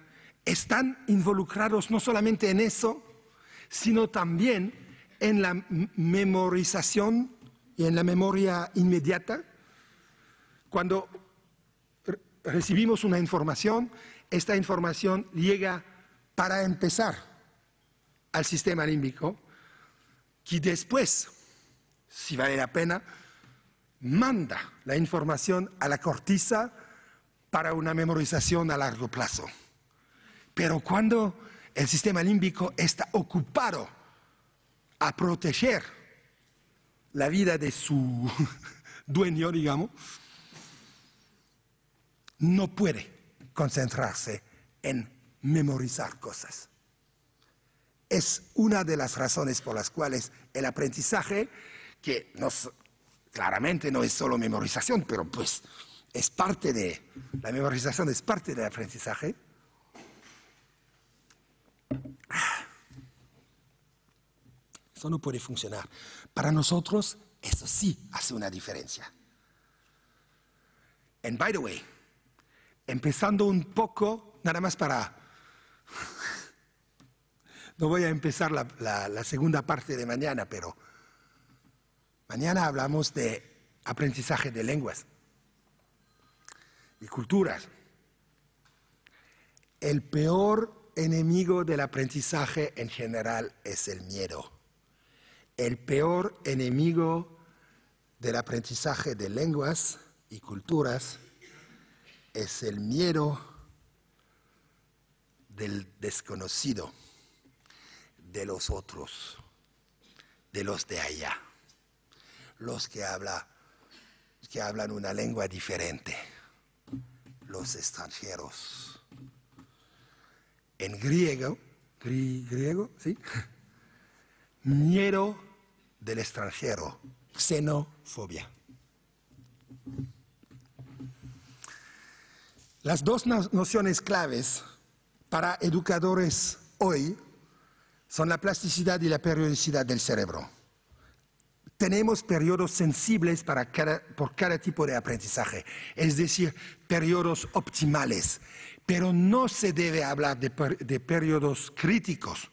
están involucrados no solamente en eso, sino también en la memorización y en la memoria inmediata. Cuando recibimos una información, esta información llega para empezar al sistema límbico, que después, si vale la pena, manda la información a la corteza para una memorización a largo plazo. Pero cuando el sistema límbico está ocupado a proteger la vida de su dueño, digamos, no puede concentrarse en memorizar cosas. Es una de las razones por las cuales el aprendizaje, que claramente no es solo memorización, pero pues es parte de, la memorización es parte del aprendizaje. Eso no puede funcionar. Para nosotros, eso sí hace una diferencia. And by the way, empezando un poco, nada más para... No voy a empezar la segunda parte de mañana, pero mañana hablamos de aprendizaje de lenguas y culturas. El peor enemigo del aprendizaje en general es el miedo. El peor enemigo del aprendizaje de lenguas y culturas es el miedo del desconocido, de los otros, de los de allá, los que hablan una lengua diferente, los extranjeros. En griego, ¿sí? Miedo del extranjero, xenofobia. Las dos nociones claves para educadores hoy son la plasticidad y la periodicidad del cerebro. Tenemos periodos sensibles por cada tipo de aprendizaje, es decir, periodos optimales, pero no se debe hablar de periodos críticos,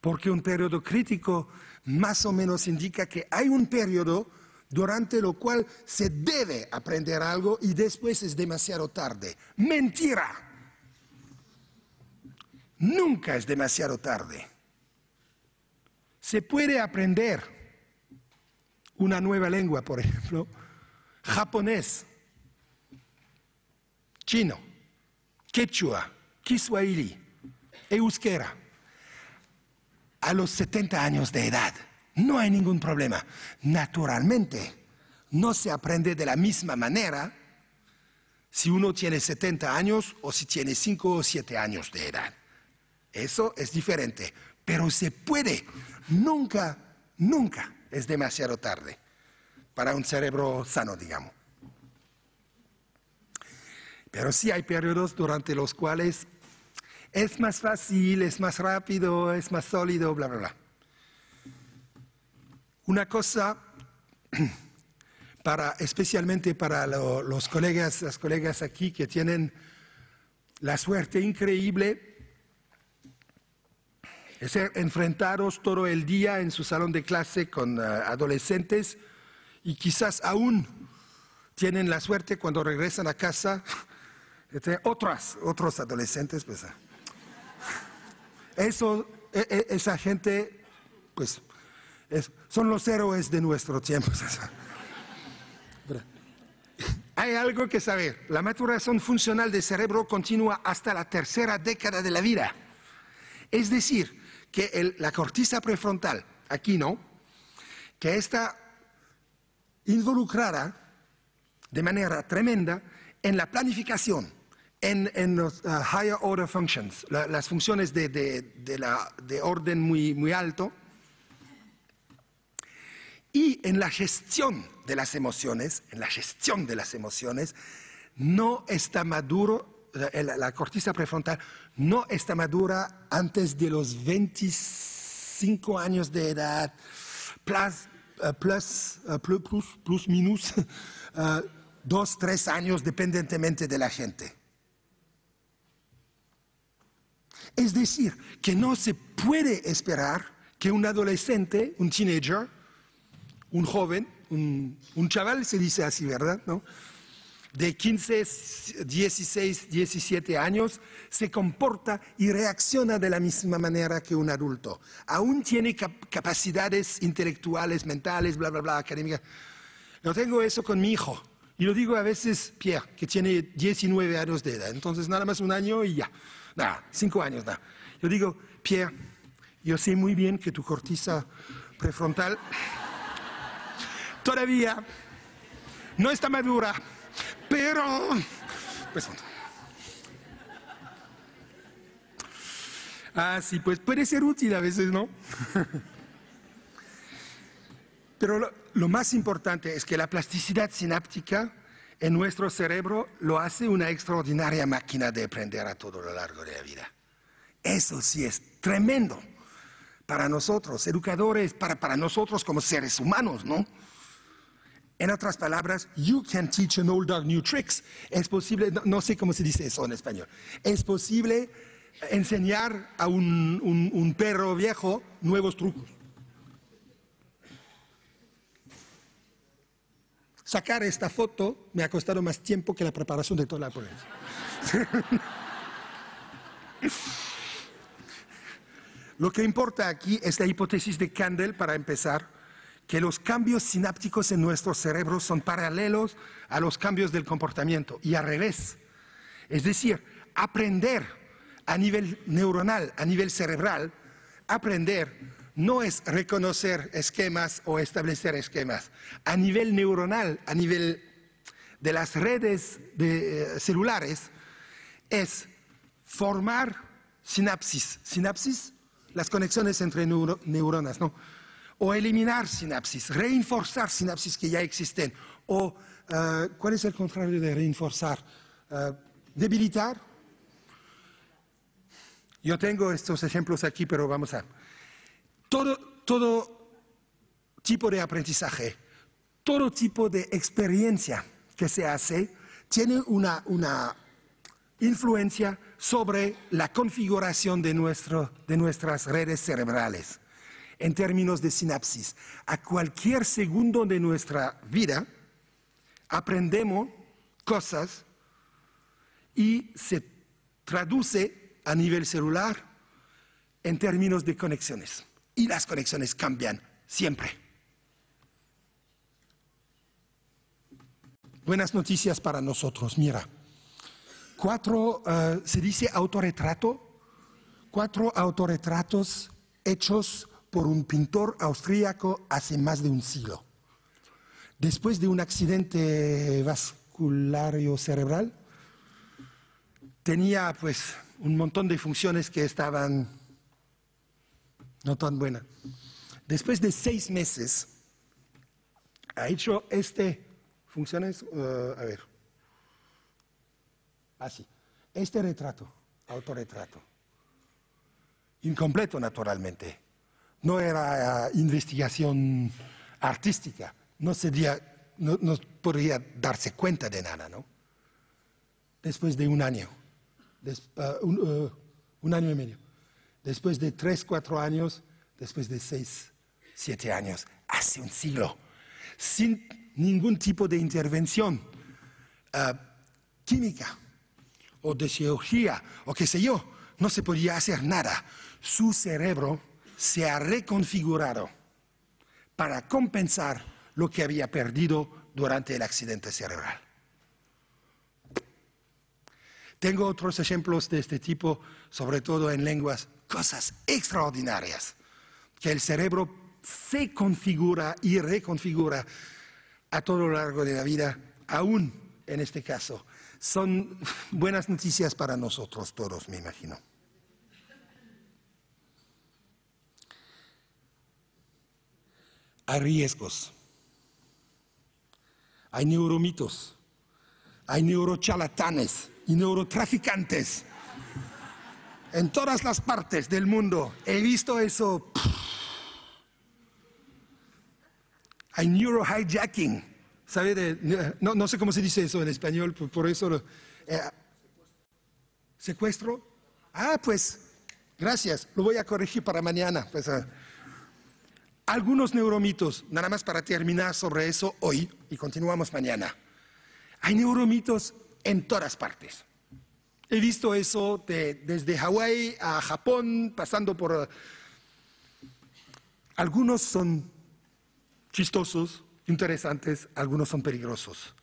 porque un periodo crítico más o menos indica que hay un periodo durante lo cual se debe aprender algo y después es demasiado tarde. ¡Mentira! Nunca es demasiado tarde. Se puede aprender una nueva lengua, por ejemplo, japonés, chino, quechua, kiswahili, euskera, a los 70 años de edad. No hay ningún problema. Naturalmente, no se aprende de la misma manera si uno tiene 70 años o si tiene 5 o 7 años de edad. Eso es diferente, pero se puede. Nunca es demasiado tarde para un cerebro sano, digamos. Pero sí hay periodos durante los cuales es más fácil, es más rápido, es más sólido, bla, bla, bla. Una cosa, especialmente para las colegas aquí que tienen la suerte increíble de ser enfrentados todo el día en su salón de clase con adolescentes y quizás aún tienen la suerte cuando regresan a casa de tener otros adolescentes. Pues, esa gente, pues, son los héroes de nuestro tiempo. hay algo que saber. La maturación funcional del cerebro continúa hasta la tercera década de la vida. Es decir, que la corteza prefrontal, aquí no, que está involucrada de manera tremenda en la planificación, en los higher order functions, las funciones de orden muy alto, y en la gestión de las emociones, no está maduro, la corteza prefrontal no está madura antes de los 25 años de edad, plus minus 2, 3 años, dependientemente de la gente. Es decir, que no se puede esperar que un adolescente, un teenager, un joven, un chaval, se dice así, ¿verdad? ¿No? De 15, 16, 17 años, se comporta y reacciona de la misma manera que un adulto. Aún tiene capacidades intelectuales, mentales, bla, bla, bla, académicas. Yo tengo eso con mi hijo. Y lo digo a veces, Pierre, que tiene 19 años de edad. Entonces, nada más un año y ya. Nada, 5 años, nada. Yo digo, Pierre, yo sé muy bien que tu corteza prefrontal todavía no está madura, pero pues sí, pues puede ser útil a veces, ¿no? Pero lo más importante es que la plasticidad sináptica en nuestro cerebro lo hace una extraordinaria máquina de aprender a todo lo largo de la vida. Eso sí es tremendo para nosotros, educadores, para nosotros como seres humanos, ¿no? En otras palabras, you can teach an old dog new tricks. Es posible, no sé cómo se dice eso en español, es posible enseñar a un perro viejo nuevos trucos. Sacar esta foto me ha costado más tiempo que la preparación de toda la ponencia. Lo que importa aquí es la hipótesis de Kandel, para empezar, que los cambios sinápticos en nuestro cerebro son paralelos a los cambios del comportamiento y al revés. Es decir, aprender a nivel neuronal, a nivel cerebral, aprender no es reconocer esquemas o establecer esquemas. A nivel neuronal, a nivel de las redes celulares, es formar sinapsis. Sinapsis, las conexiones entre neuronas, ¿no? O eliminar sinapsis, reforzar sinapsis que ya existen. O, ¿cuál es el contrario de reforzar? Debilitar. Yo tengo estos ejemplos aquí, pero vamos a... Todo tipo de aprendizaje, todo tipo de experiencia que se hace, tiene una influencia sobre la configuración de nuestras redes cerebrales. En términos de sinapsis, a cualquier segundo de nuestra vida aprendemos cosas y se traduce a nivel celular en términos de conexiones. Y las conexiones cambian siempre. Buenas noticias para nosotros, mira. Se dice autorretrato, 4 autorretratos hechos por un pintor austríaco hace más de un siglo. Después de un accidente vasculario cerebral, tenía pues un montón de funciones que estaban no tan buenas. Después de 6 meses, ha hecho funciones, a ver, así, retrato, autorretrato, incompleto naturalmente. No era investigación artística, no podría darse cuenta de nada, ¿no? Después de un año, un año y medio, después de 3, 4 años, después de 6, 7 años, hace un siglo, sin ningún tipo de intervención química o de cirugía o qué sé yo, no se podía hacer nada. Su cerebro se ha reconfigurado para compensar lo que había perdido durante el accidente cerebral. Tengo otros ejemplos de este tipo, sobre todo en lenguas, cosas extraordinarias, que el cerebro se configura y reconfigura a todo lo largo de la vida, aún en este caso. Son buenas noticias para nosotros todos, me imagino. Hay riesgos, hay neuromitos, hay neurocharlatanes y neurotraficantes en todas las partes del mundo. He visto eso. Hay neurohijacking, ¿sabe? No sé cómo se dice eso en español, por eso. ¿Secuestro? Ah, pues, gracias, lo voy a corregir para mañana. Pues, algunos neuromitos, nada más para terminar sobre eso hoy y continuamos mañana. Hay neuromitos en todas partes. He visto eso desde Hawái a Japón, pasando por... algunos son chistosos, interesantes, algunos son peligrosos.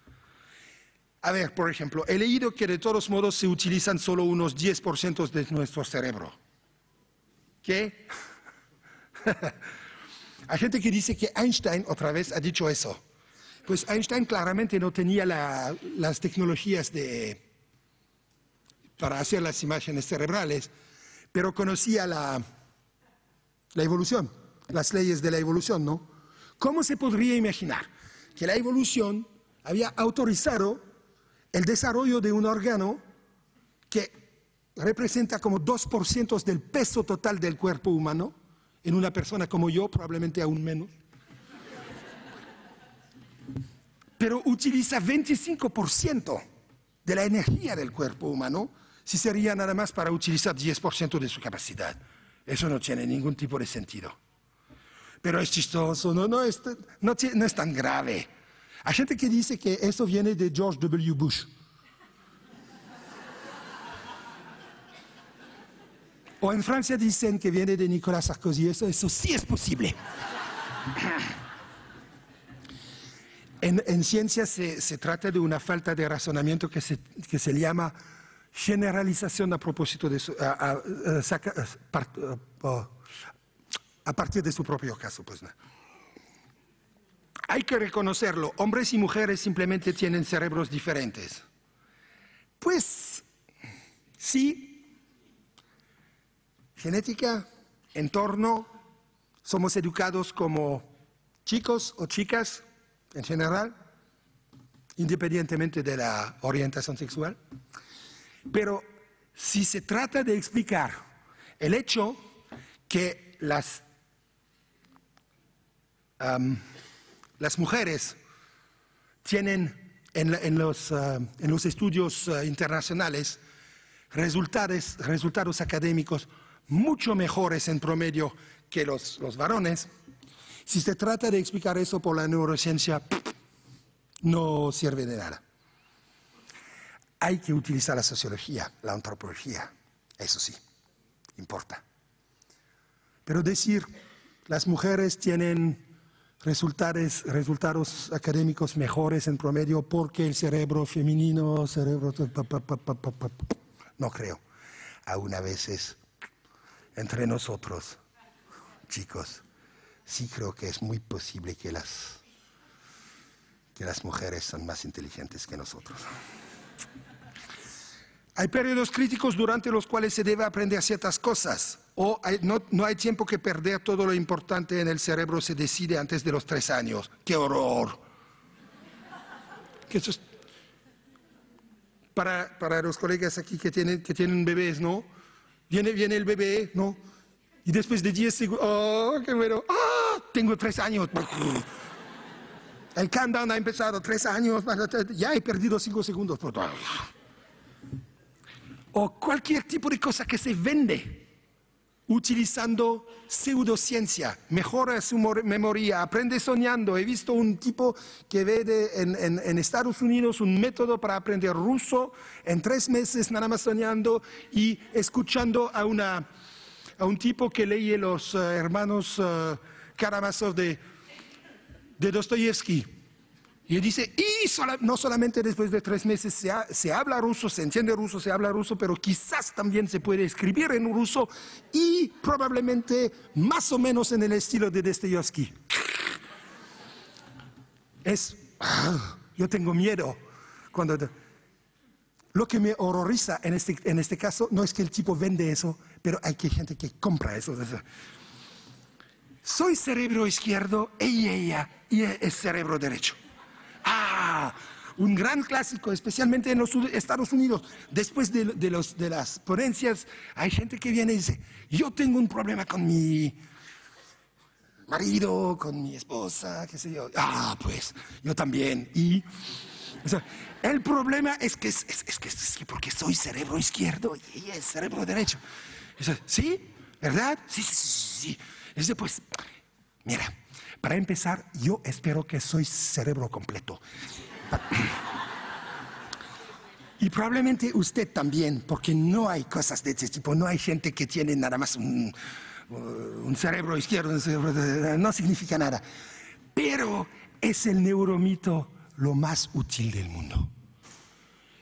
A ver, por ejemplo, he leído que de todos modos se utilizan solo unos 10% de nuestro cerebro. ¿Qué? Hay gente que dice que Einstein otra vez ha dicho eso. Pues Einstein claramente no tenía las tecnologías para hacer las imágenes cerebrales, pero conocía la evolución, las leyes de la evolución, ¿no? ¿Cómo se podría imaginar que la evolución había autorizado el desarrollo de un órgano que representa como 2% del peso total del cuerpo humano, en una persona como yo, probablemente aún menos, pero utiliza 25% de la energía del cuerpo humano, si sería nada más para utilizar 10% de su capacidad? Eso no tiene ningún tipo de sentido. Pero es chistoso, no es tan grave. Hay gente que dice que eso viene de George W. Bush. O en Francia dicen que viene de Nicolas Sarkozy. Eso sí es posible. En ciencia se trata de una falta de razonamiento que se llama generalización a propósito de a partir de su propio caso. Pues, no. Hay que reconocerlo, hombres y mujeres simplemente tienen cerebros diferentes. Pues sí, genética, entorno, somos educados como chicos o chicas en general, independientemente de la orientación sexual. Pero si se trata de explicar el hecho que las mujeres tienen en los estudios internacionales resultados académicos mucho mejores en promedio que los varones, si se trata de explicar eso por la neurociencia, no sirve de nada. Hay que utilizar la sociología, la antropología, eso sí, importa. Pero decir, las mujeres tienen resultados académicos mejores en promedio porque el cerebro femenino, no creo. Aún a veces, entre nosotros, chicos, sí creo que es muy posible que las mujeres son más inteligentes que nosotros. Hay periodos críticos durante los cuales se debe aprender ciertas cosas, o no hay tiempo que perder, todo lo importante en el cerebro se decide antes de los 3 años. ¡Qué horror! Eso es para los colegas aquí que tienen bebés, ¿no? Viene el bebé, ¿no? Y después de 10 segundos, ¡oh, qué bueno! ¡Ah! Tengo 3 años. El countdown ha empezado, 3 años, ya he perdido 5 segundos. O cualquier tipo de cosa que se vende utilizando pseudociencia, mejora su memoria, aprende soñando. He visto un tipo que ve en Estados Unidos un método para aprender ruso en 3 meses nada más soñando y escuchando a un tipo que lee los hermanos Karamazov de Dostoyevsky. Y dice, no solamente después de 3 meses se habla ruso, se entiende ruso, se habla ruso, pero quizás también se puede escribir en ruso y probablemente más o menos en el estilo de Dostoyevsky. Yo tengo miedo cuando... Lo que me horroriza en este caso no es que el tipo vende eso, pero hay gente que compra eso. Soy cerebro izquierdo y ella es cerebro derecho. Un gran clásico, especialmente en los Estados Unidos. Después de las ponencias, hay gente que viene y dice, yo tengo un problema con mi marido, con mi esposa, qué sé yo. Pues, yo también. O sea, el problema es que porque soy cerebro izquierdo y ella es cerebro derecho. O sea, ¿sí? ¿Verdad? Sí. Dice, pues, mira, para empezar, yo espero que soy cerebro completo. Y probablemente usted también, porque no hay cosas de ese tipo, no hay gente que tiene nada más un cerebro izquierdo, un cerebro derecho, no significa nada. Pero es el neuromito lo más útil del mundo.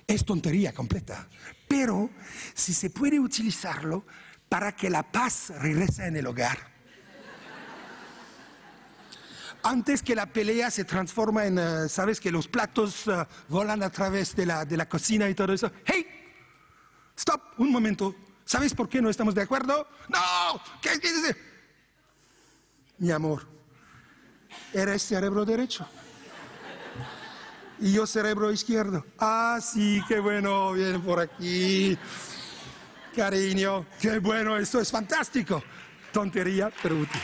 Es tontería completa, pero si se puede utilizarlo para que la paz regrese en el hogar, antes que la pelea se transforma en, sabes, que los platos volan a través de la cocina y todo eso. ¡Hey! ¡Stop! Un momento. ¿Sabes por qué no estamos de acuerdo? ¡No! ¿Qué dice? Mi amor, eres cerebro derecho. Y yo cerebro izquierdo. Sí, qué bueno, viene por aquí. Cariño, qué bueno, esto es fantástico. Tontería, pero útil.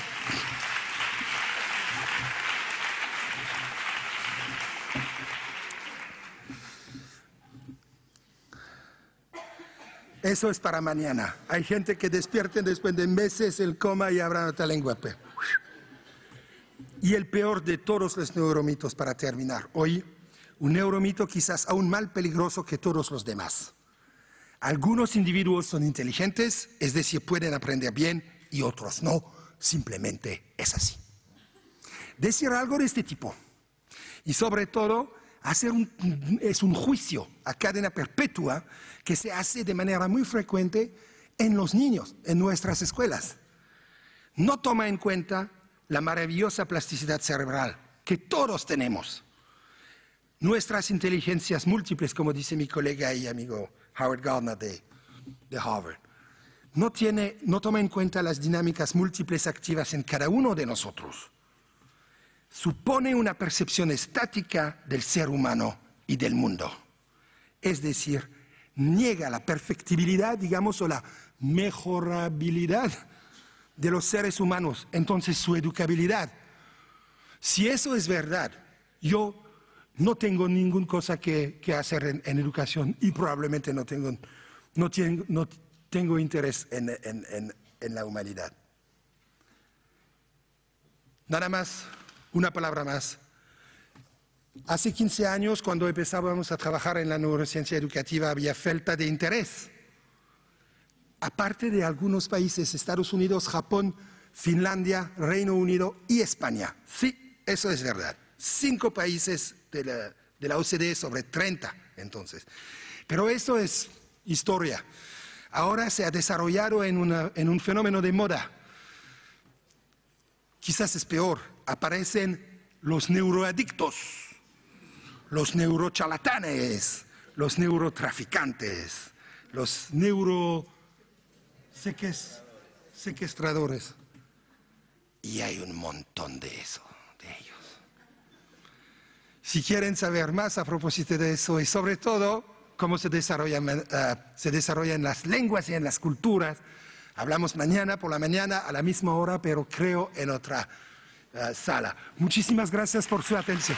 Eso es para mañana. Hay gente que despierten después de meses el coma y abran otra lengua. Y el peor de todos los neuromitos para terminar. Hoy, un neuromito quizás aún más peligroso que todos los demás. Algunos individuos son inteligentes, es decir, pueden aprender bien, y otros no. Simplemente es así. Decir algo de este tipo, y sobre todo, es un juicio a cadena perpetua que se hace de manera muy frecuente en los niños, en nuestras escuelas. No toma en cuenta la maravillosa plasticidad cerebral que todos tenemos. Nuestras inteligencias múltiples, como dice mi colega y amigo Howard Gardner de Harvard, no toma en cuenta las dinámicas múltiples activas en cada uno de nosotros. Supone una percepción estática del ser humano y del mundo. Es decir, niega la perfectibilidad, digamos, o la mejorabilidad de los seres humanos, entonces su educabilidad. Si eso es verdad, yo no tengo ninguna cosa que hacer en educación y probablemente no tengo interés en la humanidad. Nada más. Una palabra más. Hace 15 años, cuando empezábamos a trabajar en la neurociencia educativa, había falta de interés. Aparte de algunos países, Estados Unidos, Japón, Finlandia, Reino Unido y España. Sí, eso es verdad. 5 países de la OCDE sobre 30, entonces. Pero eso es historia. Ahora se ha desarrollado en un fenómeno de moda. Quizás es peor, aparecen los neuroadictos, los neurocharlatanes, los neurotraficantes, los neurosequestradores. Y hay un montón de ellos. Si quieren saber más a propósito de eso y sobre todo cómo se desarrollan las lenguas y en las culturas, hablamos mañana por la mañana a la misma hora, pero creo en otra sala. Muchísimas gracias por su atención.